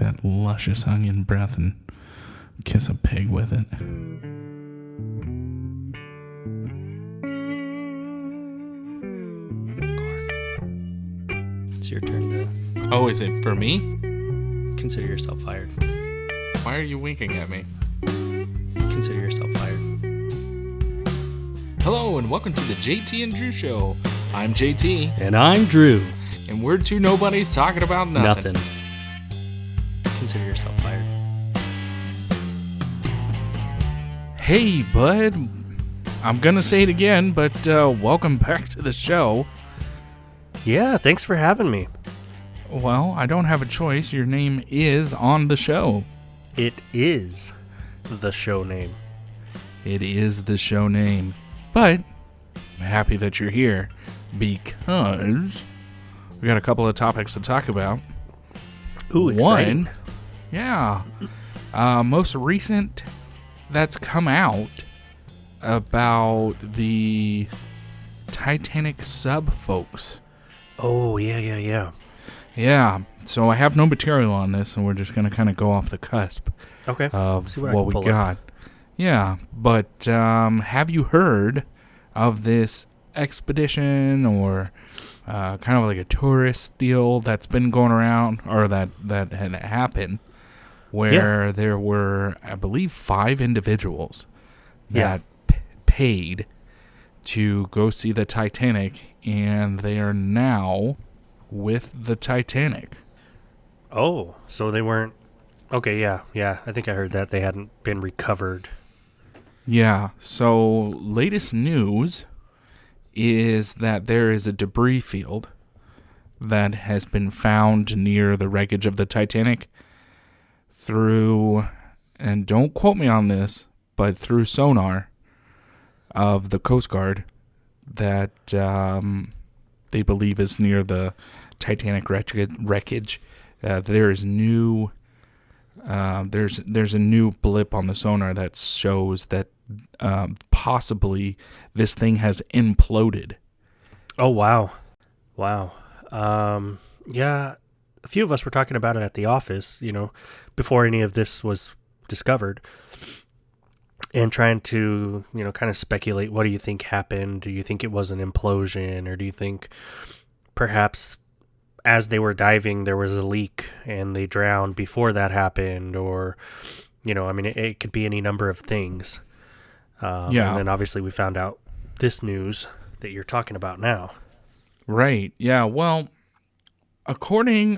that luscious onion breath and kiss a pig with it. It's your turn to... Oh, is it for me? Consider yourself fired. Why are you winking at me? Consider yourself fired. Hello and welcome to the JT and Drew Show. I'm JT. And I'm Drew. And we're two nobodies talking about nothing. Consider yourself fired. Hey, bud. I'm going to say it again, but welcome back to the show. Yeah, thanks for having me. Well, I don't have a choice. Your name is on the show. It is the show name. It is the show name. But I'm happy that you're here because we got a couple of topics to talk about. Ooh, exciting. One, yeah. Most recent that's come out about the Titanic Sub folks. Oh, yeah. Yeah, so I have no material on this, and we're just going to kind of go off the cusp Okay. of See what what we got. Yeah, but have you heard of this expedition or kind of like a tourist deal that's been going around, or that had happened, where there were, I believe, 5 individuals that paid to go see the Titanic, and they are now with the Titanic. Oh, so they weren't... Okay, yeah. I think I heard that. They hadn't been recovered. Yeah, so latest news is that there is a debris field that has been found near the wreckage of the Titanic through, and don't quote me on this, but through sonar of the Coast Guard that they believe is near the Titanic wreckage. There's a new blip on the sonar that shows that possibly this thing has imploded. Oh, wow. Yeah, a few of us were talking about it at the office, before any of this was discovered, and trying to, kind of speculate, what do you think happened? Do you think it was an implosion, or do you think perhaps as they were diving there was a leak and they drowned before that happened? Or, it could be any number of things. And then obviously we found out this news that you're talking about now. Right. Yeah. Well, I don't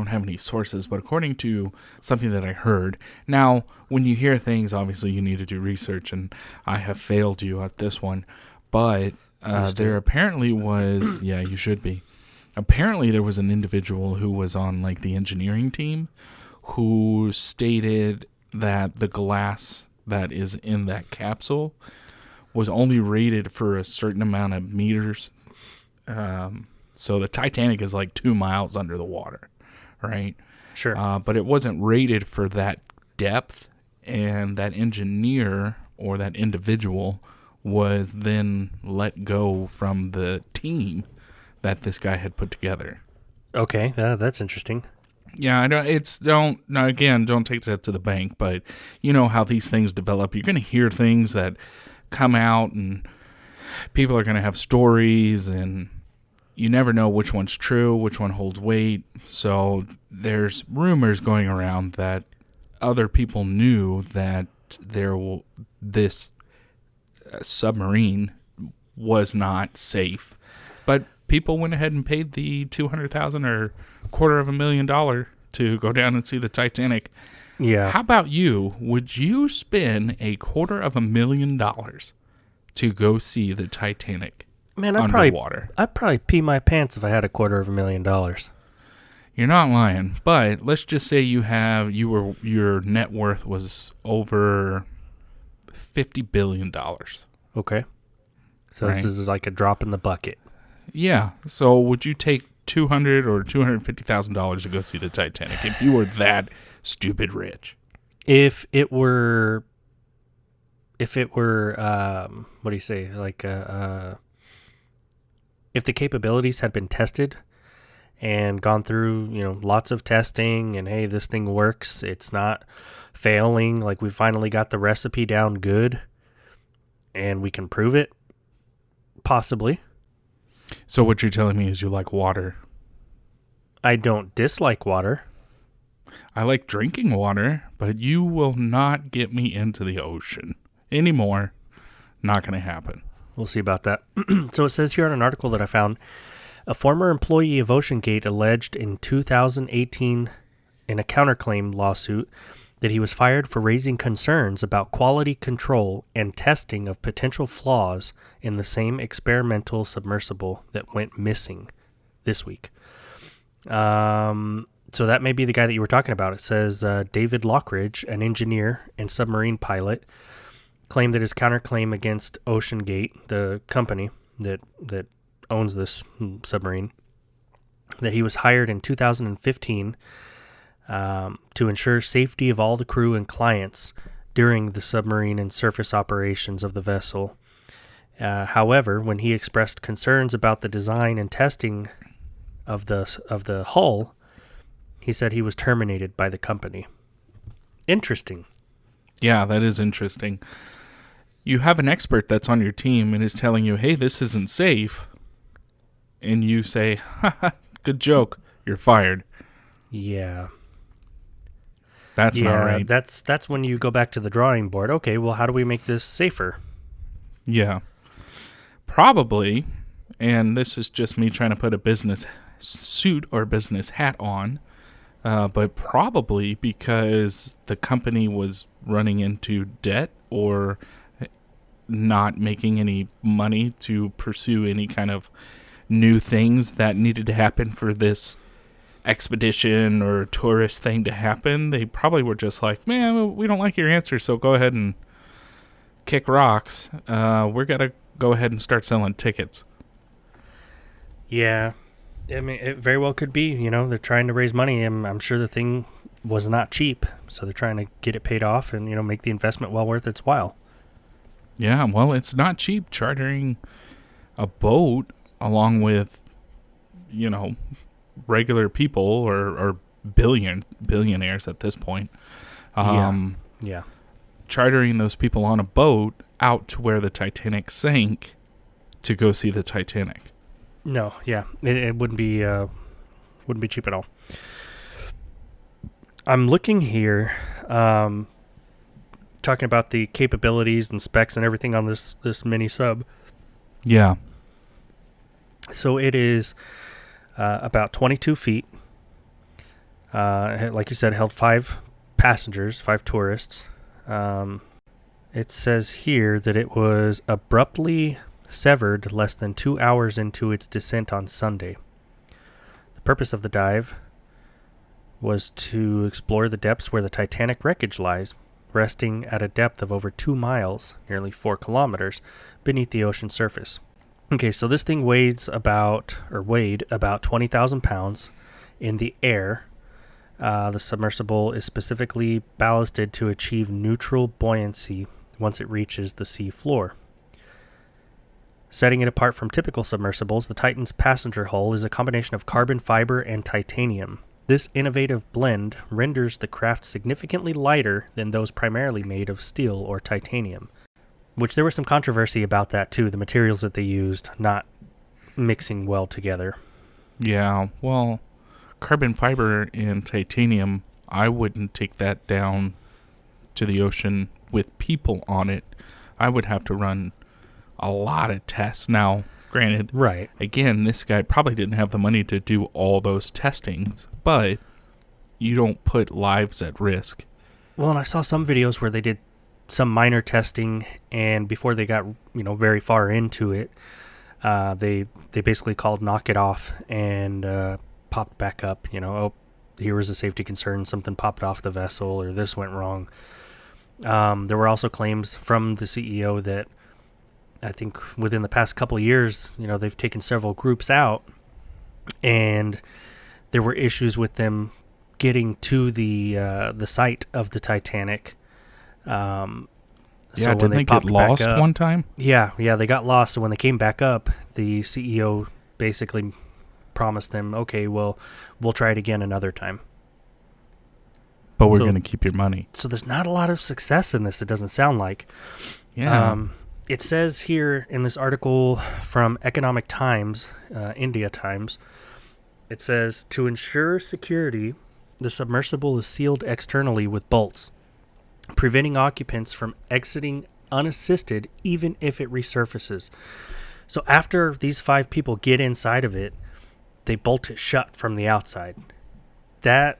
have any sources, but according to something that I heard, now when you hear things, obviously you need to do research, and I have failed you at this one, but there apparently was, yeah, you should be. Apparently there was an individual who was on like the engineering team who stated that the glass that is in that capsule was only rated for a certain amount of meters. So the Titanic is like 2 miles under the water, right? Sure. But it wasn't rated for that depth, and that engineer or that individual was then let go from the team that this guy had put together. Okay, that's interesting. Yeah, I know don't take that to the bank, but you know how these things develop. You're going to hear things that come out, and people are going to have stories, and you never know which one's true, which one holds weight. So there's rumors going around that other people knew that this submarine was not safe, but people went ahead and paid the $200,000 or $250,000 to go down and see the Titanic. Yeah. How about you? Would you spend $250,000 to go see the Titanic? Man, underwater? I'd probably pee my pants if I had $250,000. You're not lying, but let's just say your net worth was over $50 billion. Okay. So right? This is like a drop in the bucket. Yeah. So would you take $200,000 or $250,000 to go see the Titanic if you were that stupid rich? If it were, what do you say? Like, if the capabilities had been tested and gone through, lots of testing, and hey, this thing works. It's not failing. Like, we finally got the recipe down good and we can prove it. Possibly. So what you're telling me is you like water. I don't dislike water. I like drinking water, but you will not get me into the ocean anymore. Not going to happen. We'll see about that. So it says here on an article that I found, a former employee of OceanGate alleged in 2018 in a counterclaim lawsuit that he was fired for raising concerns about quality control and testing of potential flaws in the same experimental submersible that went missing this week. So that may be the guy that you were talking about. It says David Lockridge, an engineer and submarine pilot, claimed that his counterclaim against OceanGate, the company that owns this submarine, that he was hired in 2015 to ensure safety of all the crew and clients during the submarine and surface operations of the vessel. However, when he expressed concerns about the design and testing of the hull, he said he was terminated by the company. Interesting. Yeah, that is interesting. You have an expert that's on your team and is telling you, hey, this isn't safe. And you say, haha, good joke, you're fired. Yeah. That's not right. That's when you go back to the drawing board. Okay, well, how do we make this safer? Yeah. Probably, and this is just me trying to put a business suit or business hat on, but probably because the company was running into debt or not making any money to pursue any kind of new things that needed to happen for this expedition or tourist thing to happen. They probably were just like, man, we don't like your answer, so go ahead and kick rocks. We're going to go ahead and start selling tickets. Yeah. I mean, it very well could be. They're trying to raise money, and I'm sure the thing was not cheap, so they're trying to get it paid off and, make the investment well worth its while. Yeah, well, it's not cheap chartering a boat along with, regular people or billionaires at this point. Yeah. Chartering those people on a boat out to where the Titanic sank to go see the Titanic. No, yeah, it wouldn't be cheap at all. I'm looking here, talking about the capabilities and specs and everything on this mini sub. Yeah. So it is about 22 feet. Like you said, held 5 passengers, 5 tourists. It says here that it was abruptly severed less than 2 hours into its descent on Sunday. The purpose of the dive was to explore the depths where the Titanic wreckage lies, resting at a depth of over 2 miles, nearly 4 kilometers, beneath the ocean surface. Okay, so this thing weighed about 20,000 pounds in the air. The submersible is specifically ballasted to achieve neutral buoyancy once it reaches the sea floor. Setting it apart from typical submersibles, the Titan's passenger hull is a combination of carbon fiber and titanium. This innovative blend renders the craft significantly lighter than those primarily made of steel or titanium, which there was some controversy about that too, the materials that they used not mixing well together. Yeah, well, carbon fiber and titanium, I wouldn't take that down to the ocean with people on it. I would have to run a lot of tests. Now, granted, right. Again, this guy probably didn't have the money to do all those testings, but you don't put lives at risk. Well, and I saw some videos where they did some minor testing, and before they got very far into it, they basically called knock it off and popped back up. Here was a safety concern, something popped off the vessel, or this went wrong. There were also claims from the CEO that I think within the past couple of years, they've taken several groups out, and there were issues with them getting to the site of the Titanic. Didn't they get lost one time? Yeah, they got lost. So when they came back up, the CEO basically promised them, okay, well, we'll try it again another time. But we're going to keep your money. So there's not a lot of success in this, it doesn't sound like. Yeah. It says here in this article from Economic Times, India Times, it says, to ensure security, the submersible is sealed externally with bolts, preventing occupants from exiting unassisted even if it resurfaces. So after these 5 people get inside of it, they bolt it shut from the outside. That,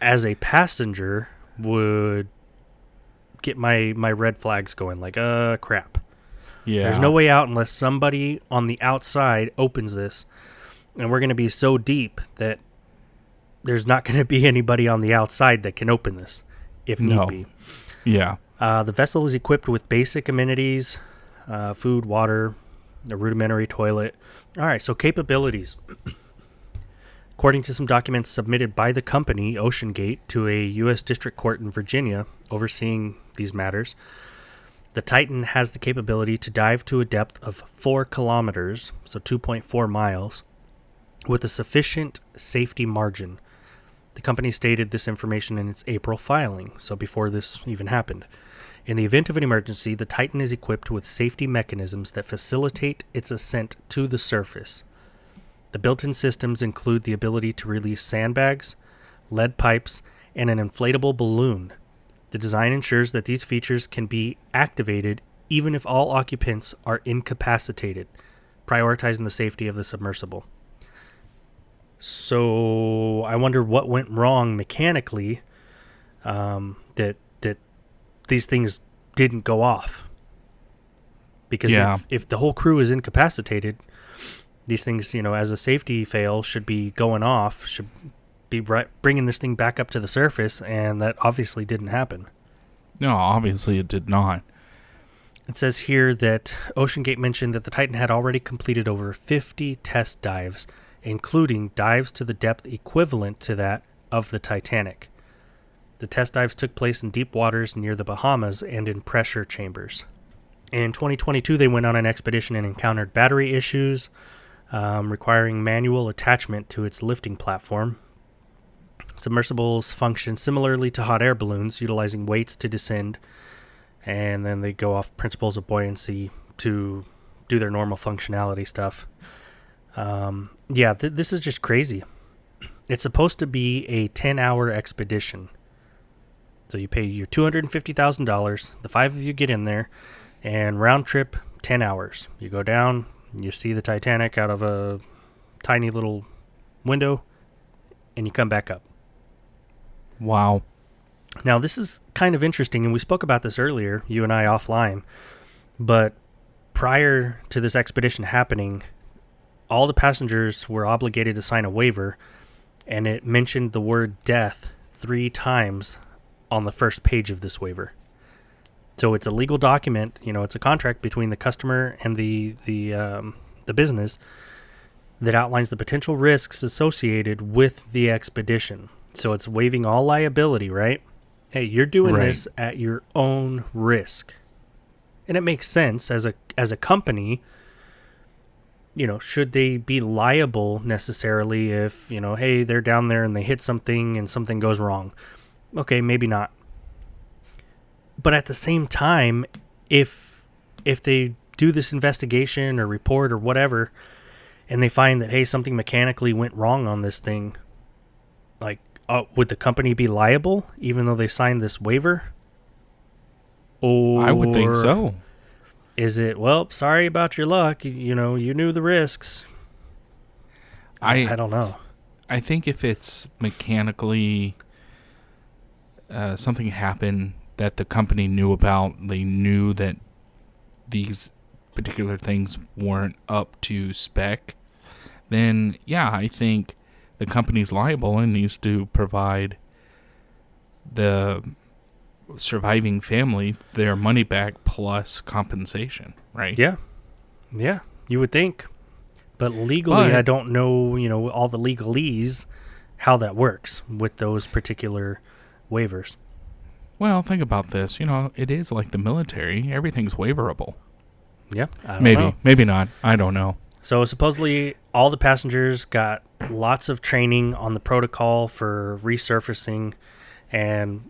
as a passenger, would get my red flags going, like, crap. Yeah. There's no way out unless somebody on the outside opens this, and we're going to be so deep that there's not going to be anybody on the outside that can open this, if need be. Yeah. The vessel is equipped with basic amenities, food, water, a rudimentary toilet. All right, so capabilities. According to some documents submitted by the company, OceanGate, to a U.S. District Court in Virginia overseeing these matters, the Titan has the capability to dive to a depth of 4 kilometers, so 2.4 miles, with a sufficient safety margin. The company stated this information in its April filing, so before this even happened. In the event of an emergency, the Titan is equipped with safety mechanisms that facilitate its ascent to the surface. The built-in systems include the ability to release sandbags, lead pipes, and an inflatable balloon. The design ensures that these features can be activated even if all occupants are incapacitated, prioritizing the safety of the submersible. So I wonder what went wrong mechanically that these things didn't go off. Because if the whole crew is incapacitated, these things, as a safety fail, should be going off, should be bringing this thing back up to the surface, and that obviously didn't happen. No, obviously it did not. It says here that OceanGate mentioned that the Titan had already completed over 50 test dives, including dives to the depth equivalent to that of the Titanic. The test dives took place in deep waters near the Bahamas and in pressure chambers. In 2022, they went on an expedition and encountered battery issues, requiring manual attachment to its lifting platform. Submersibles function similarly to hot air balloons, utilizing weights to descend, and then they go off principles of buoyancy to do their normal functionality stuff. This is just crazy. It's supposed to be a 10-hour expedition. So you pay your $250,000, the 5 of you get in there, and round trip, 10 hours. You go down, you see the Titanic out of a tiny little window, and you come back up. Wow. Now, this is kind of interesting, and we spoke about this earlier, you and I offline, but prior to this expedition happening, all the passengers were obligated to sign a waiver, and it mentioned the word death 3 times on the first page of this waiver. So it's a legal document, it's a contract between the customer and the business that outlines the potential risks associated with the expedition. So it's waiving all liability, right? Hey, you're doing this at your own risk. And it makes sense as a company, should they be liable necessarily if, hey, they're down there and they hit something and something goes wrong. Okay, maybe not. But at the same time, if they do this investigation or report or whatever, and they find that, hey, something mechanically went wrong on this thing, like, would the company be liable even though they signed this waiver? Or I would think so. Is it, well, sorry about your luck, you knew the risks? I don't know. I think if it's mechanically something happened that the company knew about, they knew that these particular things weren't up to spec, then I think the company's liable and needs to provide the surviving family their money back plus compensation, right? Yeah, you would think. But legally, I don't know, all the legalese, how that works with those particular waivers. Well, think about this. It is like the military. Everything's waiverable. Yeah, I don't know. Maybe not. I don't know. So supposedly all the passengers got lots of training on the protocol for resurfacing, and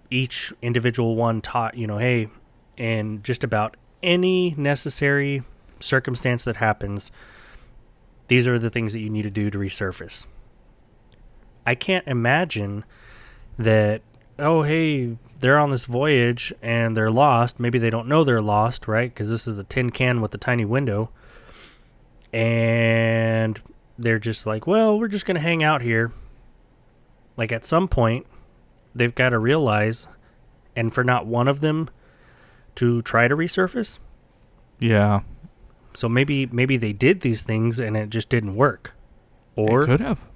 each individual one taught, hey, in just about any necessary circumstance that happens, these are the things that you need to do to resurface. I can't imagine that, oh, hey, they're on this voyage and they're lost. Maybe they don't know they're lost, right? Because this is a tin can with a tiny window. And they're just like, well, we're just going to hang out here. Like, at some point, they've got to realize, and for not one of them to try to resurface. Yeah. So maybe they did these things and it just didn't work. Or it could have.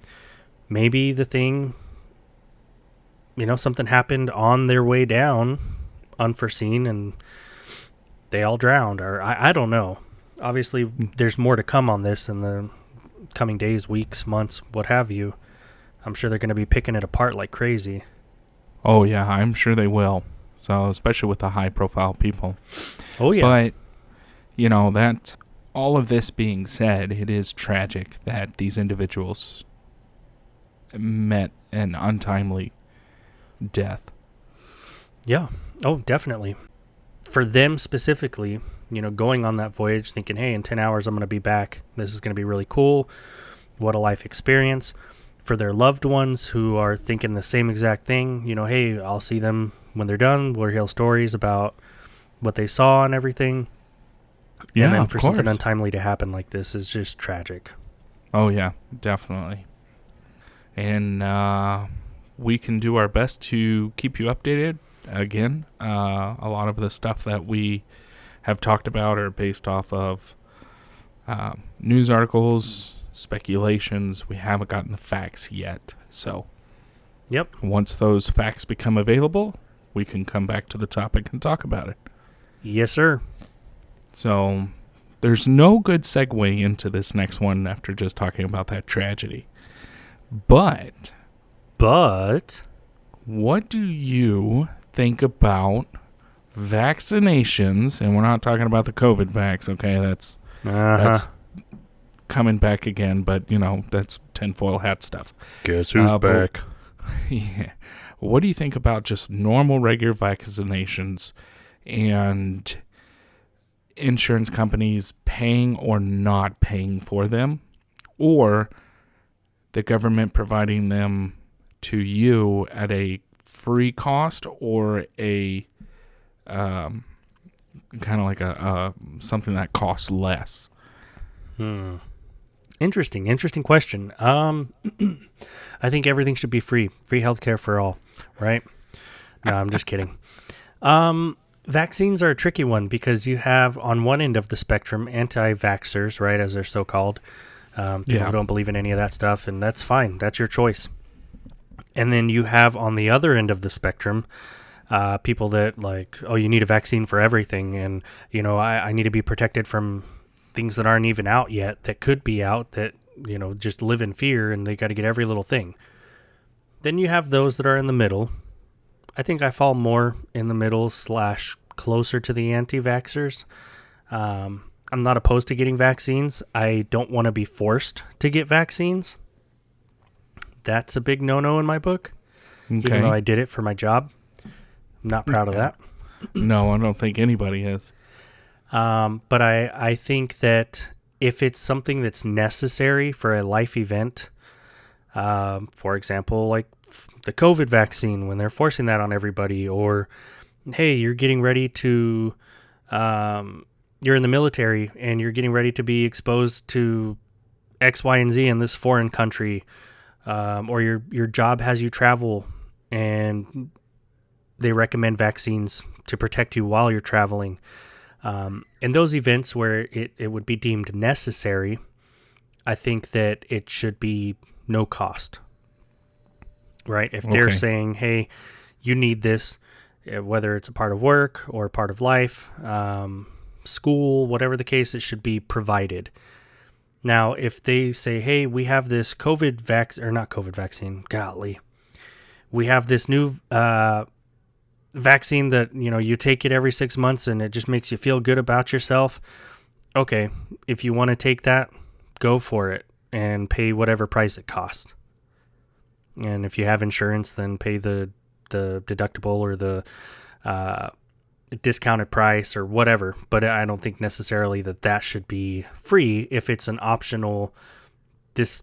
Maybe the thing, something happened on their way down, unforeseen, and they all drowned. Or I don't know. Obviously, there's more to come on this in the coming days, weeks, months, what have you. I'm sure they're going to be picking it apart like crazy. Oh, yeah, I'm sure they will. So, especially with the high-profile people. Oh, yeah. But, that all of this being said, it is tragic that these individuals met an untimely death. Yeah. Oh, definitely. For them specifically, going on that voyage thinking, hey, in 10 hours I'm going to be back. This is going to be really cool. What a life experience. For their loved ones who are thinking the same exact thing, hey, I'll see them when they're done. We'll hear stories about what they saw and everything. Yeah, and then of for course. something untimely to happen like this is just tragic. Oh, yeah, definitely. And we can do our best to keep you updated. Again, a lot of the stuff that we have talked about are based off of news articles, speculations. We haven't gotten the facts yet. So, yep. Once those facts become available, we can come back to the topic and talk about it. Yes, sir. So, there's no good segue into this next one after just talking about that tragedy. But, what do you think about vaccinations? And we're not talking about the COVID vax, okay? That's coming back again, but, that's tinfoil hat stuff. Guess who's back? Yeah. What do you think about just normal, regular vaccinations and insurance companies paying or not paying for them, or the government providing them to you at a free cost or a kind of like a something that costs less? Interesting question. I think everything should be free healthcare for all, right? No, I'm just kidding. Vaccines are a tricky one because you have on one end of the spectrum anti-vaxxers, right, as they're so called. People who don't believe in any of that stuff, and that's fine. That's your choice. And then you have on the other end of the spectrum people that like, oh, you need a vaccine for everything, and I need to be protected from things that aren't even out yet, that could be out, that just live in fear, and they got to get every little thing. Then you have those that are in the middle. I think I fall more in the middle / closer to the anti-vaxxers. I'm not opposed to getting vaccines. I don't want to be forced to get vaccines. That's a big no-no in my book. Okay. Even though I did it for my job. I'm not proud of that. No, I don't think anybody is. But I think that if it's something that's necessary for a life event, for example, like the COVID vaccine, when they're forcing that on everybody, or, hey, you're getting ready to, you're in the military and you're getting ready to be exposed to X, Y, and Z in this foreign country, or your job has you travel and they recommend vaccines to protect you while you're traveling. In those events where it would be deemed necessary, I think that it should be no cost, right? If they're saying, hey, you need this, whether it's a part of work or a part of life, school, whatever the case, it should be provided. Now, if they say, hey, we have this COVID vaccine, golly, we have this new vaccine that, you take it every 6 months and it just makes you feel good about yourself. Okay, if you want to take that, go for it and pay whatever price it costs. And if you have insurance, then pay the deductible or the discounted price or whatever. But I don't think necessarily that should be free. If it's an optional, this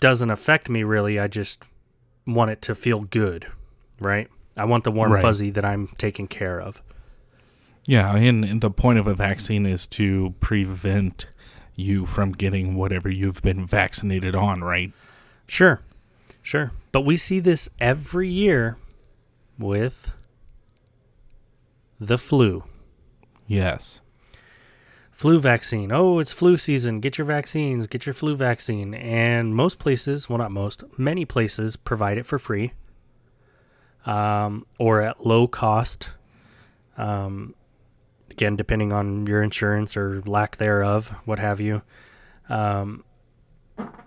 doesn't affect me really, I just want it to feel good, right? I want the warm fuzzy that I'm taking care of. Yeah, and the point of a vaccine is to prevent you from getting whatever you've been vaccinated on, right? Sure. But we see this every year with the flu. Yes. Flu vaccine. Oh, it's flu season. Get your vaccines. Get your flu vaccine. And most places, well, not most, many places provide it for free or at low cost. Again, depending on your insurance or lack thereof, what have you.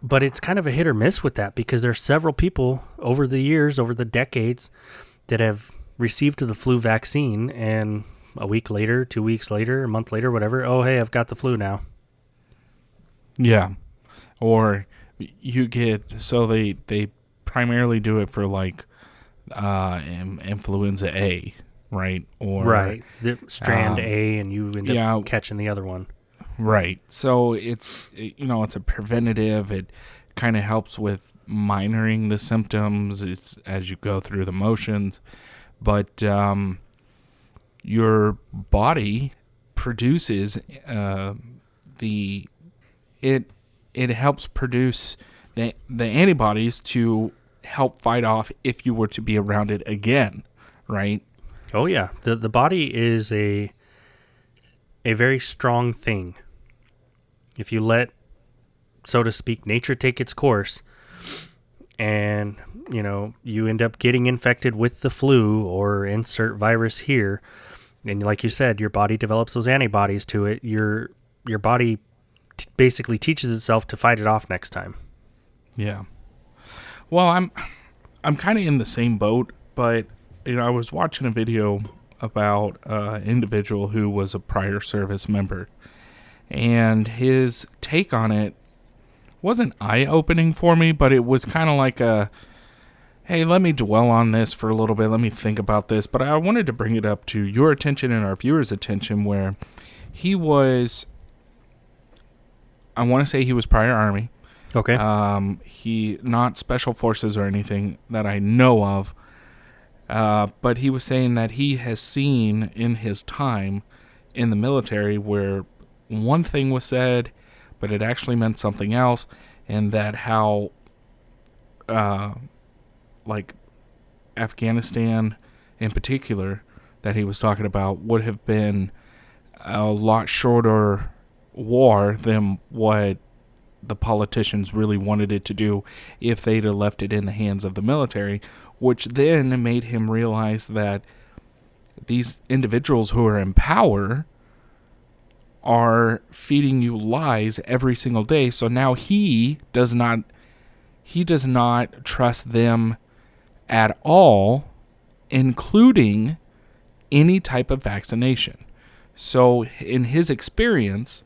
But it's kind of a hit or miss with that because there's several people over the years, over the decades, that have received the flu vaccine and a week later, 2 weeks later, a month later, whatever, oh, hey, I've got the flu now. Yeah. Or you get, so they primarily do it for like influenza A, right? Or right. The strand A, and you end up catching the other one. Right. So it's a preventative. It kind of helps with minoring the symptoms as you go through the motions. But your body produces it helps produce the antibodies to help fight off if you were to be around it again, right? Oh yeah, the body is a very strong thing. If you let, so to speak, nature take its course, and you end up getting infected with the flu or insert virus here, and like you said, your body develops those antibodies to it. Your body basically teaches itself to fight it off next time. Yeah. Well, I'm kind of in the same boat, but I was watching a video about an individual who was a prior service member, and his take on it wasn't eye-opening for me, but it was kind of like hey, let me dwell on this for a little bit. Let me think about this. But I wanted to bring it up to your attention and our viewers' attention, where he was, I want to say he was prior Army. Okay. He, not special forces or anything that I know of, but he was saying that he has seen in his time in the military where one thing was said, but it actually meant something else, and that how, like Afghanistan in particular, that he was talking about would have been a lot shorter war than what the politicians really wanted it to do if they'd have left it in the hands of the military, which then made him realize that these individuals who are in power are feeding you lies every single day. So now he does not trust them at all, including any type of vaccination. So in his experience,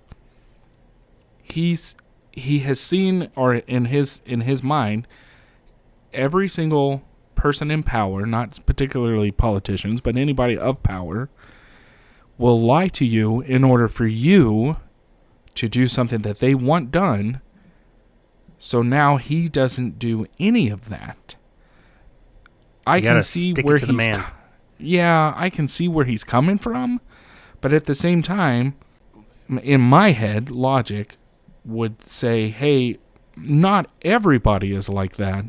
he has seen, or in his mind, every single person in power, not particularly politicians, but anybody of power, will lie to you in order for you to do something that they want done. So now he doesn't do any of that. I can see where he's I can see where he's coming from, but at the same time, in my head, logic would say, hey, not everybody is like that.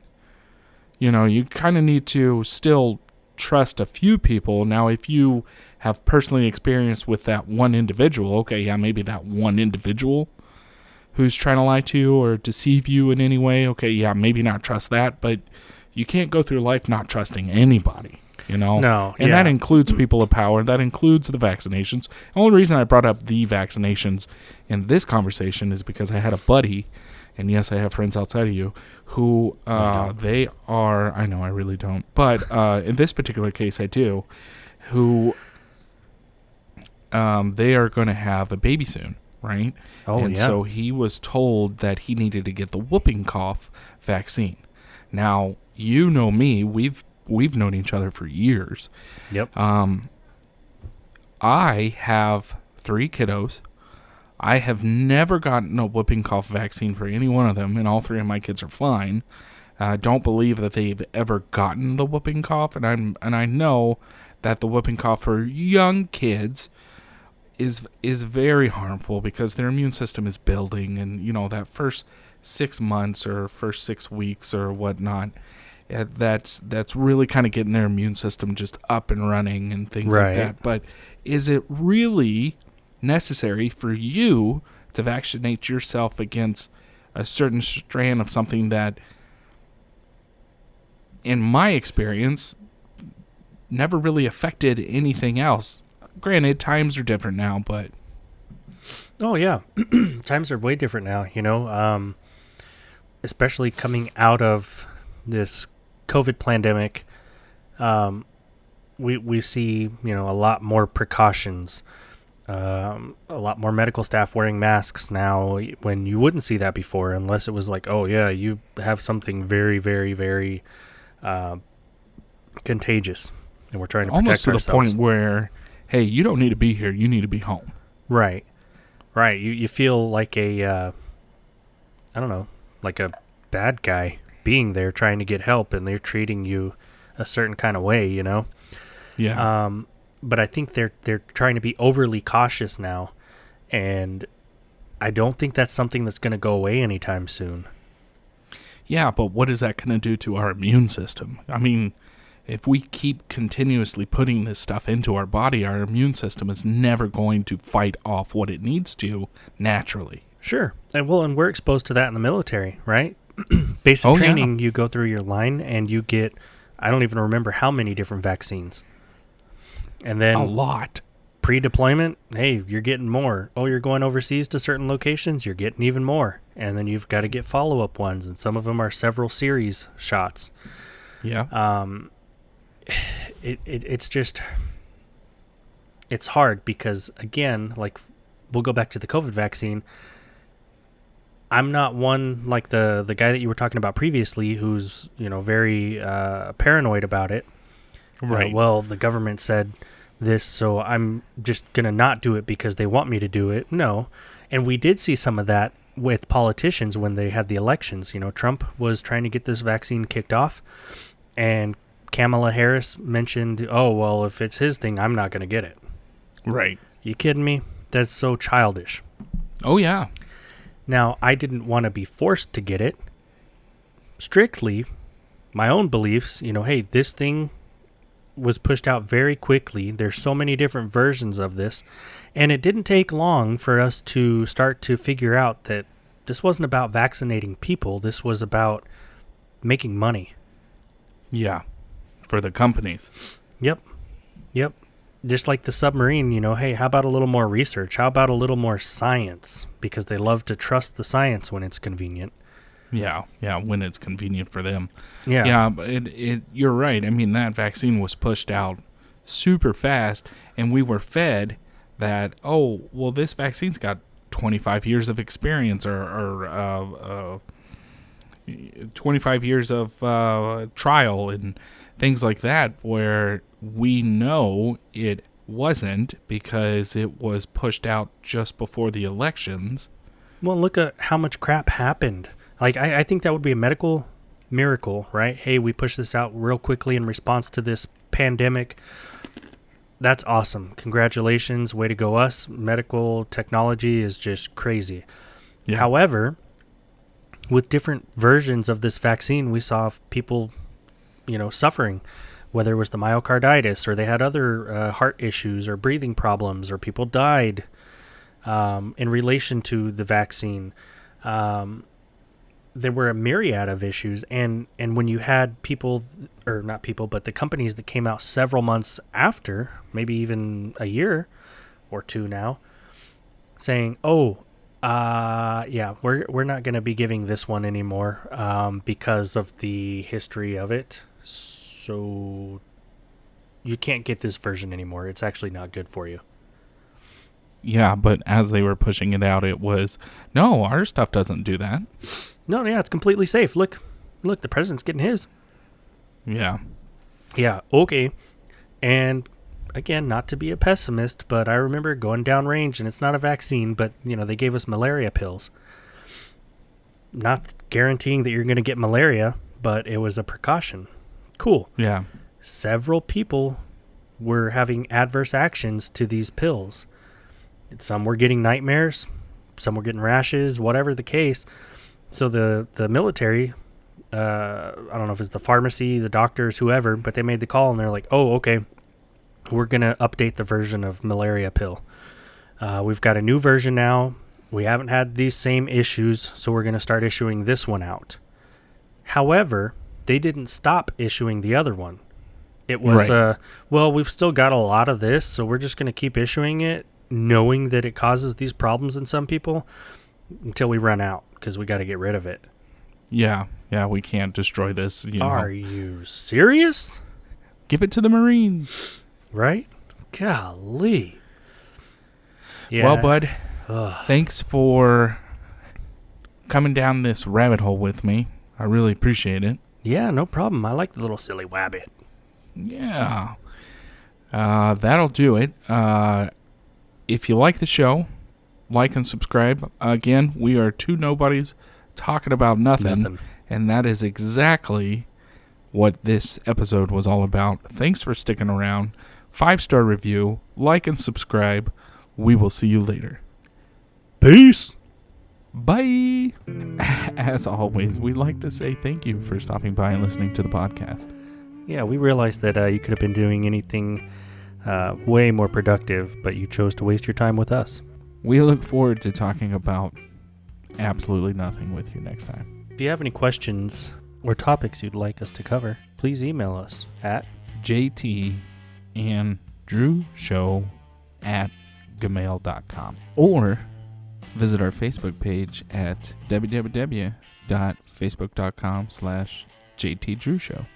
You kind of need to still trust a few people. Now, if you have personally experienced with that one individual, okay, yeah, maybe that one individual who's trying to lie to you or deceive you in any way, okay, yeah, maybe not trust that, but you can't go through life not trusting anybody, No, and that includes people of power. That includes the vaccinations. The only reason I brought up the vaccinations in this conversation is because I had a buddy, and yes, I have friends outside of you, who they are, I know I really don't, but in this particular case I do, who they are going to have a baby soon. right? Oh, And yeah. so he was told that he needed to get the whooping cough vaccine. Now, you know me, we've known each other for years. Yep. I have 3 kiddos. I have never gotten a whooping cough vaccine for any one of them, and all 3 of my kids are fine. I don't believe that they've ever gotten the whooping cough, and I know that the whooping cough for young kids is very harmful because their immune system is building, and that first 6 months or first 6 weeks or whatnot, that's really kind of getting their immune system just up and running and things like Right. that. But is it really necessary for you to vaccinate yourself against a certain strand of something that, in my experience, never really affected anything else? Granted, times are different now, but Oh, yeah. Times are way different now, especially coming out of this COVID pandemic. We see, a lot more precautions, a lot more medical staff wearing masks now when you wouldn't see that before, unless it was like, oh, yeah, you have something very, very, very contagious, and we're trying to protect almost to ourselves. the point where, hey, you don't need to be here. You need to be home. Right. You feel like I don't know, like a bad guy being there trying to get help, and they're treating you a certain kind of way, Yeah. But I think they're trying to be overly cautious now, and I don't think that's something that's going to go away anytime soon. Yeah, but what is that going to do to our immune system? I mean, if we keep continuously putting this stuff into our body, our immune system is never going to fight off what it needs to naturally. Sure. And we're exposed to that in the military, right? Basic Oh, yeah. training, you go through your line and you get, I don't even remember how many different vaccines. And then A lot. pre-deployment, hey, you're getting more. Oh, you're going overseas to certain locations, you're getting even more. And then you've got to get follow-up ones, and some of them are several series shots. Yeah. It's just, it's hard because, again, like, we'll go back to the COVID vaccine. I'm not one like the guy that you were talking about previously who's, very paranoid about it. Right. Well, the government said this, so I'm just going to not do it because they want me to do it. No. And we did see some of that with politicians when they had the elections. Trump was trying to get this vaccine kicked off, and Kamala Harris mentioned, oh, well, if it's his thing, I'm not going to get it. Right. You kidding me? That's so childish. Oh, yeah. Now, I didn't want to be forced to get it. Strictly, my own beliefs, hey, this thing was pushed out very quickly. There's so many different versions of this. And it didn't take long for us to start to figure out that this wasn't about vaccinating people. This was about making money. Yeah. For the companies. Yep. Just like the submarine, hey, how about a little more research? How about a little more science? Because they love to trust the science when it's convenient. Yeah. Yeah. When it's convenient for them. Yeah. Yeah. But you're right. I mean, that vaccine was pushed out super fast, and we were fed that, oh, well, this vaccine's got 25 years of experience or 25 years of trial and things like that, where we know it wasn't because it was pushed out just before the elections. Well, look at how much crap happened. Like, I think that would be a medical miracle, right? Hey, we pushed this out real quickly in response to this pandemic. That's awesome. Congratulations. Way to go, us. Medical technology is just crazy. Yeah. However, with different versions of this vaccine, we saw people, suffering, whether it was the myocarditis or they had other heart issues or breathing problems, or people died in relation to the vaccine. There were a myriad of issues, and when you had people, or not people, but the companies that came out several months after, maybe even a year or two now, saying, oh, yeah, we're not going to be giving this one anymore because of the history of it. So you can't get this version anymore. It's actually not good for you. Yeah, but as they were pushing it out, it was, no, our stuff doesn't do that. No, yeah, it's completely safe. Look, the president's getting his. Yeah. Yeah, okay. And again, not to be a pessimist, but I remember going downrange, and it's not a vaccine, but, they gave us malaria pills. Not guaranteeing that you're going to get malaria, but it was a precaution. Cool. Yeah. Several people were having adverse actions to these pills. Some were getting nightmares, some were getting rashes, whatever the case. So the military, I don't know if it's the pharmacy, the doctors, whoever, but they made the call and they're like, oh, okay, we're going to update the version of malaria pill. We've got a new version now. We haven't had these same issues, so we're going to start issuing this one out. However, they didn't stop issuing the other one. It was, right. Well, we've still got a lot of this, so we're just going to keep issuing it, knowing that it causes these problems in some people until we run out, because we got to get rid of it. Yeah, we can't destroy this. Are you serious? Give it to the Marines. Right? Golly. Yeah. Well, bud, thanks for coming down this rabbit hole with me. I really appreciate it. Yeah, no problem. I like the little silly wabbit. Yeah. That'll do it. If you like the show, like and subscribe. Again, we are two nobodies talking about nothing. And that is exactly what this episode was all about. Thanks for sticking around. 5-star review, like and subscribe. We will see you later. Peace. Bye. As always, we'd like to say thank you for stopping by and listening to the podcast. Yeah, we realized that you could have been doing anything way more productive, but you chose to waste your time with us. We look forward to talking about absolutely nothing with you next time. If you have any questions or topics you'd like us to cover, please email us at jtandrewshow@gmail.com or visit our Facebook page at www.facebook.com/jtdrewshow.